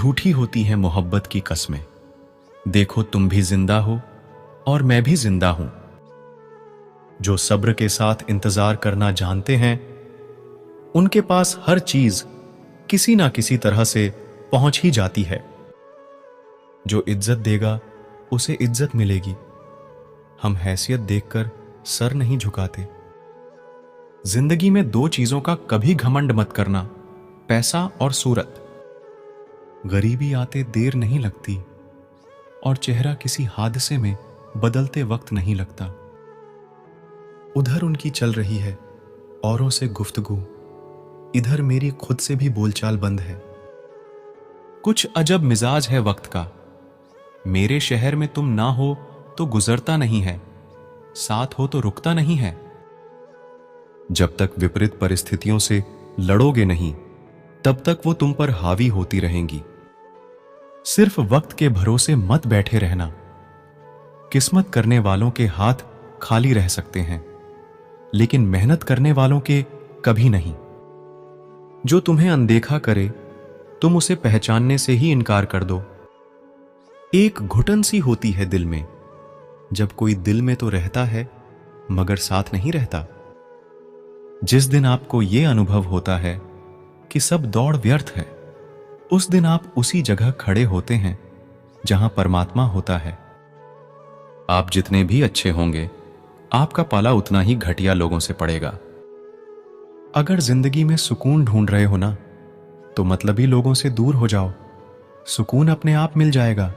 झूठी होती हैं मोहब्बत की कस्में। देखो तुम भी जिंदा हो और मैं भी जिंदा हूं। जो सब्र के साथ इंतजार करना जानते हैं, उनके पास हर चीज किसी ना किसी तरह से पहुंच ही जाती है। जो इज्जत देगा उसे इज्जत मिलेगी। हम हैसियत देखकर सर नहीं झुकाते। जिंदगी में दो चीजों का कभी घमंड मत करना, पैसा और सूरत। गरीबी आते देर नहीं लगती और चेहरा किसी हादसे में बदलते वक्त नहीं लगता। उधर उनकी चल रही है औरों से गुफ्तगू, इधर मेरी खुद से भी बोलचाल बंद है। कुछ अजब मिजाज है वक्त का। मेरे शहर में तुम ना हो तो गुजरता नहीं है, साथ हो तो रुकता नहीं है। जब तक विपरीत परिस्थितियों से लड़ोगे नहीं, तब तक वो तुम पर हावी होती रहेंगी। सिर्फ वक्त के भरोसे मत बैठे रहना। किस्मत करने वालों के हाथ खाली रह सकते हैं, लेकिन मेहनत करने वालों के कभी नहीं। जो तुम्हें अनदेखा करे, तुम उसे पहचानने से ही इनकार कर दो। एक घुटन सी होती है दिल में, जब कोई दिल में तो रहता है मगर साथ नहीं रहता। जिस दिन आपको यह अनुभव होता है कि सब दौड़ व्यर्थ है, उस दिन आप उसी जगह खड़े होते हैं जहां परमात्मा होता है। आप जितने भी अच्छे होंगे, आपका पाला उतना ही घटिया लोगों से पड़ेगा। अगर जिंदगी में सुकून ढूंढ रहे हो ना, तो मतलबी लोगों से दूर हो जाओ। सुकून अपने आप मिल जाएगा।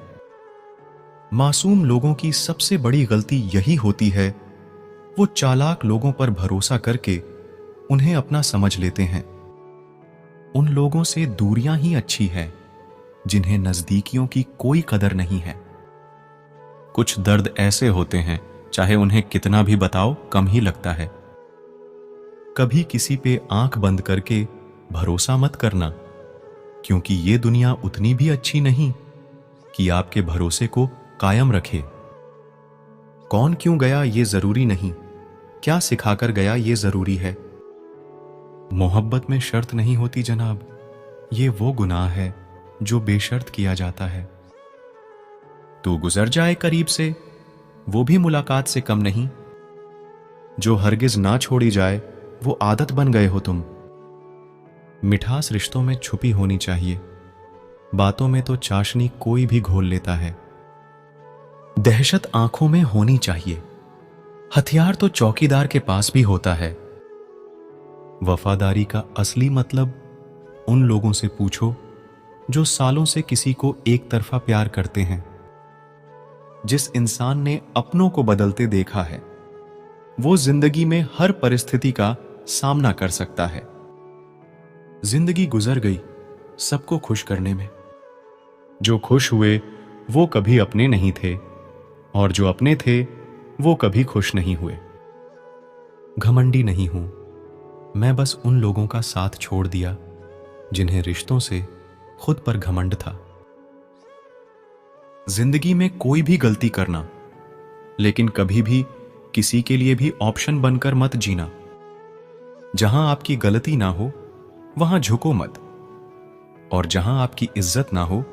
मासूम लोगों की सबसे बड़ी गलती यही होती है, वो चालाक लोगों पर भरोसा करके उन्हें अपना समझ लेते हैं। उन लोगों से दूरियां ही अच्छी है जिन्हें नजदीकियों की कोई कदर नहीं है। कुछ दर्द ऐसे होते हैं, चाहे उन्हें कितना भी बताओ कम ही लगता है। कभी किसी पे आंख बंद करके भरोसा मत करना, क्योंकि ये दुनिया उतनी भी अच्छी नहीं कि आपके भरोसे को कायम रखे। कौन क्यों गया ये जरूरी नहीं, क्या सिखाकर गया ये जरूरी है। मोहब्बत में शर्त नहीं होती जनाब, ये वो गुनाह है जो बेशर्त किया जाता है। तू गुजर जाए करीब से, वो भी मुलाकात से कम नहीं। जो हरगिज ना छोड़ी जाए, वो आदत बन गए हो तुम। मिठास रिश्तों में छुपी होनी चाहिए, बातों में तो चाशनी कोई भी घोल लेता है। दहशत आंखों में होनी चाहिए, हथियार तो चौकीदार के पास भी होता है। वफादारी का असली मतलब उन लोगों से पूछो जो सालों से किसी को एक तरफा प्यार करते हैं। जिस इंसान ने अपनों को बदलते देखा है, वो जिंदगी में हर परिस्थिति का सामना कर सकता है। जिंदगी गुजर गई सबको खुश करने में। जो खुश हुए वो कभी अपने नहीं थे, और जो अपने थे वो कभी खुश नहीं हुए। घमंडी नहीं हूं मैं, बस उन लोगों का साथ छोड़ दिया जिन्हें रिश्तों से खुद पर घमंड था। जिंदगी में कोई भी गलती करना, लेकिन कभी भी किसी के लिए भी ऑप्शन बनकर मत जीना। जहां आपकी गलती ना हो वहां झुको मत, और जहां आपकी इज्जत ना हो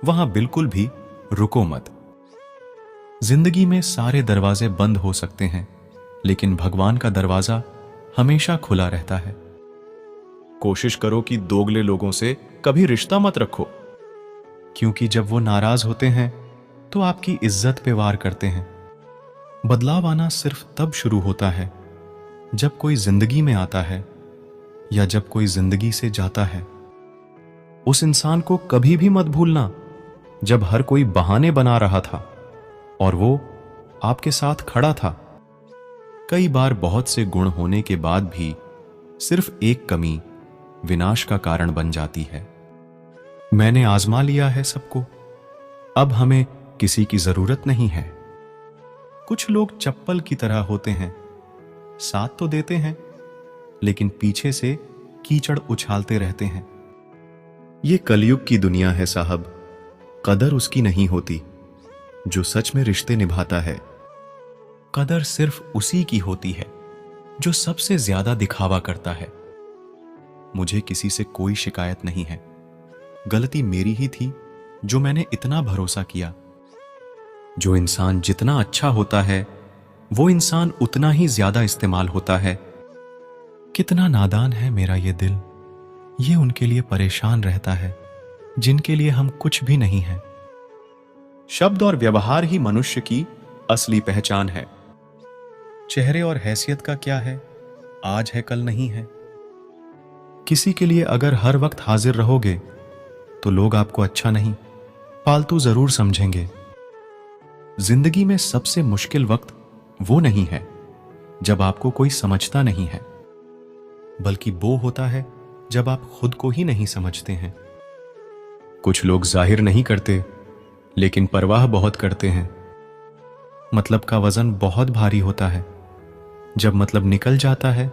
वहां बिल्कुल भी रुको मत। जिंदगी में सारे दरवाजे बंद हो सकते हैं, लेकिन भगवान का दरवाजा हमेशा खुला रहता है। कोशिश करो कि दोगले लोगों से कभी रिश्ता मत रखो, क्योंकि जब वो नाराज होते हैं तो आपकी इज्जत पे वार करते हैं। बदलाव आना सिर्फ तब शुरू होता है जब कोई जिंदगी में आता है, या जब कोई जिंदगी से जाता है। उस इंसान को कभी भी मत भूलना जब हर कोई बहाने बना रहा था और वो आपके साथ खड़ा था। कई बार बहुत से गुण होने के बाद भी सिर्फ एक कमी विनाश का कारण बन जाती है। मैंने आजमा लिया है सबको, अब हमें किसी की जरूरत नहीं है। कुछ लोग चप्पल की तरह होते हैं, साथ तो देते हैं लेकिन पीछे से कीचड़ उछालते रहते हैं। ये कलयुग की दुनिया है साहब, कदर उसकी नहीं होती जो सच में रिश्ते निभाता है। कदर सिर्फ उसी की होती है जो सबसे ज्यादा दिखावा करता है। मुझे किसी से कोई शिकायत नहीं है, गलती मेरी ही थी जो मैंने इतना भरोसा किया। जो इंसान जितना अच्छा होता है वो इंसान उतना ही ज्यादा इस्तेमाल होता है। कितना नादान है मेरा ये दिल, ये उनके लिए परेशान रहता है जिनके लिए हम कुछ भी नहीं हैं। शब्द और व्यवहार ही मनुष्य की असली पहचान है। चेहरे और हैसियत का क्या है, आज है कल नहीं है। किसी के लिए अगर हर वक्त हाजिर रहोगे तो लोग आपको अच्छा नहीं, फालतू जरूर समझेंगे। जिंदगी में सबसे मुश्किल वक्त वो नहीं है जब आपको कोई समझता नहीं है, बल्कि वो होता है जब आप खुद को ही नहीं समझते हैं। कुछ लोग जाहिर नहीं करते लेकिन परवाह बहुत करते हैं। मतलब का वजन बहुत भारी होता है, जब मतलब निकल जाता है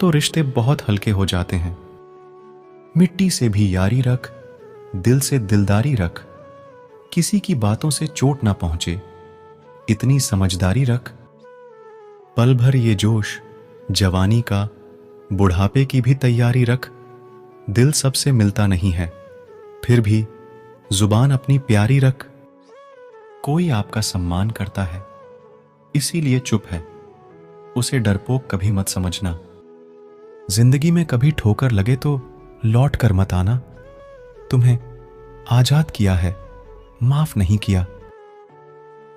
तो रिश्ते बहुत हल्के हो जाते हैं। मिट्टी से भी यारी रख, दिल से दिलदारी रख, किसी की बातों से चोट ना पहुंचे, इतनी समझदारी रख। पल भर ये जोश जवानी का, बुढ़ापे की भी तैयारी रख। दिल सबसे मिलता नहीं है, फिर भी जुबान अपनी प्यारी रख। कोई आपका सम्मान करता है इसीलिए चुप है, उसे डरपोक कभी मत समझना। जिंदगी में कभी ठोकर लगे तो लौट कर मत आना। तुम्हें आजाद किया है, माफ नहीं किया।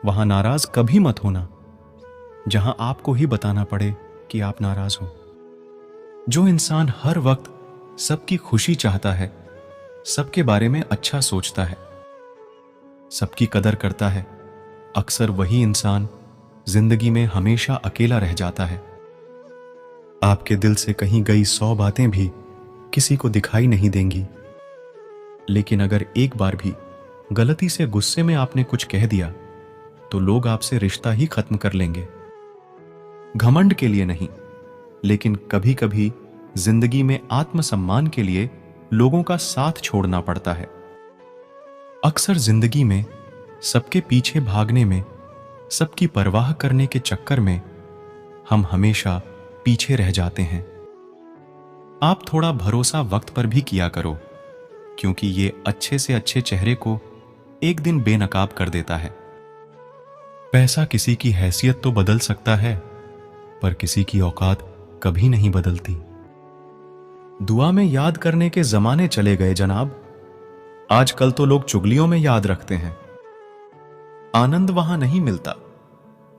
वहां नाराज कभी मत होना जहां आपको ही बताना पड़े कि आप नाराज हो। जो इंसान हर वक्त सबकी खुशी चाहता है, सबके बारे में अच्छा सोचता है, सबकी कदर करता है, अक्सर वही इंसान जिंदगी में हमेशा अकेला रह जाता है। आपके दिल से कहीं गई 100 बातें भी किसी को दिखाई नहीं देंगी, लेकिन अगर एक बार भी गलती से गुस्से में आपने कुछ कह दिया तो लोग आपसे रिश्ता ही खत्म कर लेंगे। घमंड के लिए नहीं, लेकिन कभी कभी जिंदगी में आत्मसम्मान के लिए लोगों का साथ छोड़ना पड़ता है। अक्सर जिंदगी में सबके पीछे भागने में, सबकी परवाह करने के चक्कर में हम हमेशा पीछे रह जाते हैं। आप थोड़ा भरोसा वक्त पर भी किया करो, क्योंकि ये अच्छे से अच्छे चेहरे को एक दिन बेनकाब कर देता है। पैसा किसी की हैसियत तो बदल सकता है, पर किसी की औकात कभी नहीं बदलती। दुआ में याद करने के जमाने चले गए जनाब, आजकल तो लोग चुगलियों में याद रखते हैं। आनंद वहां नहीं मिलता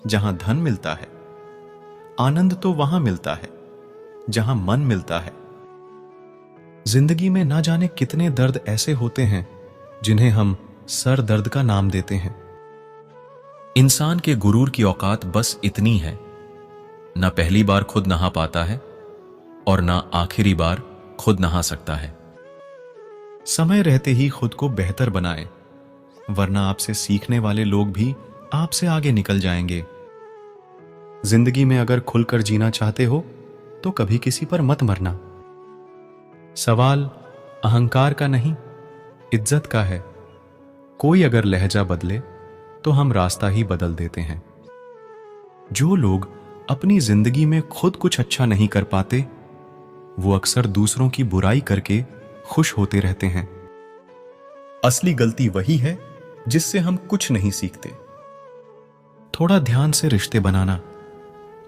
जहां धन मिलता है, आनंद तो वहां मिलता है जहां मन मिलता है। जिंदगी में ना जाने कितने दर्द ऐसे होते हैं जिन्हें हम सर दर्द का नाम देते हैं। इंसान के गुरूर की औकात बस इतनी है, ना पहली बार खुद नहा पाता है और ना आखिरी बार खुद नहा सकता है। समय रहते ही खुद को बेहतर बनाएं, वरना आपसे सीखने वाले लोग भी आपसे आगे निकल जाएंगे। जिंदगी में अगर खुलकर जीना चाहते हो तो कभी किसी पर मत मरना। सवाल अहंकार का नहीं, इज्जत का है। कोई अगर लहजा बदले तो हम रास्ता ही बदल देते हैं। जो लोग अपनी जिंदगी में खुद कुछ अच्छा नहीं कर पाते, वो अक्सर दूसरों की बुराई करके खुश होते रहते हैं। असली गलती वही है जिससे हम कुछ नहीं सीखते। थोड़ा ध्यान से रिश्ते बनाना,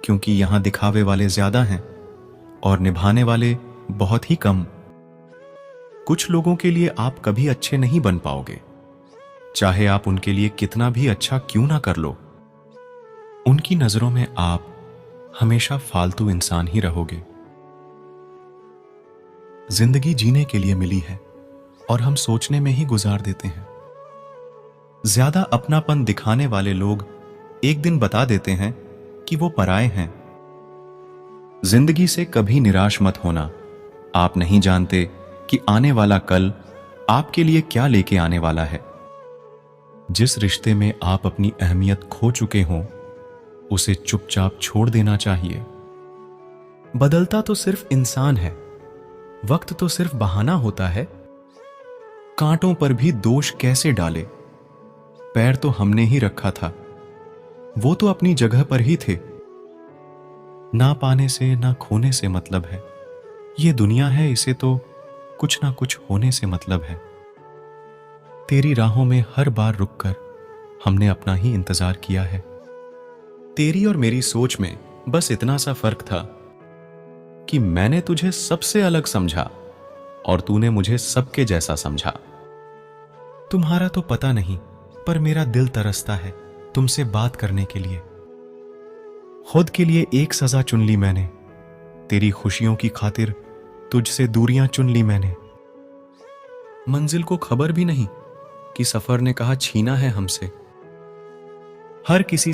क्योंकि यहां दिखावे वाले ज्यादा हैं और निभाने वाले बहुत ही कम। कुछ लोगों के लिए आप कभी अच्छे नहीं बन पाओगे, चाहे आप उनके लिए कितना भी अच्छा क्यों ना कर लो। उनकी नजरों में आप हमेशा फालतू इंसान ही रहोगे। जिंदगी जीने के लिए मिली है और हम सोचने में ही गुजार देते हैं। ज्यादा अपनापन दिखाने वाले लोग एक दिन बता देते हैं कि वो पराए हैं। जिंदगी से कभी निराश मत होना। आप नहीं जानते कि आने वाला कल आपके लिए क्या लेके आने वाला है। जिस रिश्ते में आप अपनी अहमियत खो चुके हों, उसे चुपचाप छोड़ देना चाहिए। बदलता तो सिर्फ इंसान है, वक्त तो सिर्फ बहाना होता है। कांटों पर भी दोष कैसे डाले, पैर तो हमने ही रखा था, वो तो अपनी जगह पर ही थे। ना पाने से ना खोने से मतलब है, ये दुनिया है, इसे तो कुछ ना कुछ होने से मतलब है। तेरी राहों में हर बार रुककर हमने अपना ही इंतजार किया है। तेरी और मेरी सोच में बस इतना सा फर्क था कि मैंने तुझे सबसे अलग समझा और तूने मुझे सबके जैसा समझा। तुम्हारा तो पता नहीं, पर मेरा दिल तरसता है तुमसे बात करने के लिए। खुद के लिए एक सजा चुन ली मैंने, तेरी खुशियों की खातिर तुझसे दूरियां चुन ली मैंने। मंजिल को खबर भी नहीं कि सफर ने कहा छीना है हमसे। हर किसी